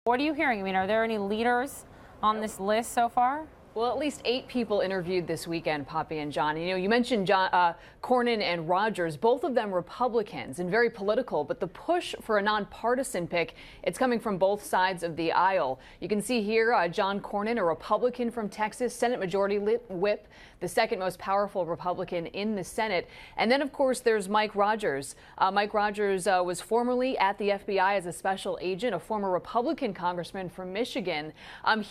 What are you hearing? I mean, are there any leaders on this list so far? Well, at least 8 people interviewed this weekend, Poppy and John. You know, you mentioned Cornyn and Rogers, both of them Republicans and very political, but the push for a nonpartisan pick, it's coming from both sides of the aisle. You can see here John Cornyn, a Republican from Texas, Senate Majority Whip, the second most powerful Republican in the Senate. And then, of course, there's Mike Rogers. Mike Rogers was formerly at the FBI as a special agent, a former Republican congressman from Michigan.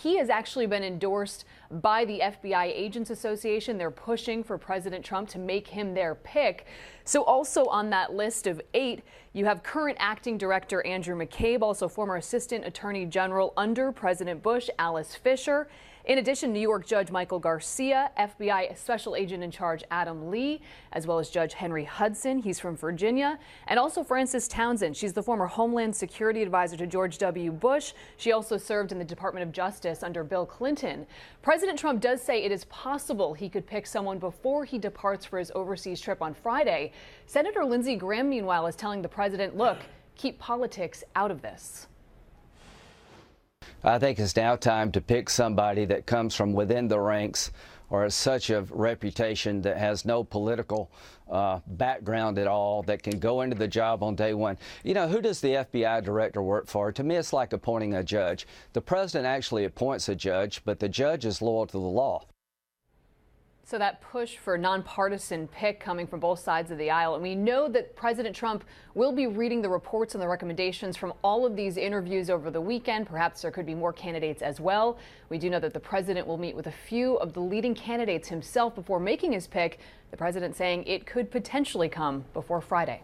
He has actually been endorsed by the FBI Agents Association. They're pushing for President Trump to make him their pick. So also on that list of 8, you have current acting director Andrew McCabe, also former assistant attorney general under President Bush, Alice Fisher. In addition, New York Judge Michael Garcia, FBI Special Agent in Charge Adam Lee, as well as Judge Henry Hudson. He's from Virginia. And also Frances Townsend. She's the former Homeland Security Advisor to George W. Bush. She also served in the Department of Justice under Bill Clinton. President Trump does say it is possible he could pick someone before he departs for his overseas trip on Friday. Senator Lindsey Graham, meanwhile, is telling the president, look, keep politics out of this. I think it's now time to pick somebody that comes from within the ranks or has such a reputation that has no political background at all, that can go into the job on day one. You know, who does the FBI director work for? To me, it's like appointing a judge. The president actually appoints a judge, but the judge is loyal to the law. So that push for nonpartisan pick coming from both sides of the aisle. And we know that President Trump will be reading the reports and the recommendations from all of these interviews over the weekend. Perhaps there could be more candidates as well. We do know that the president will meet with a few of the leading candidates himself before making his pick. The president saying it could potentially come before Friday.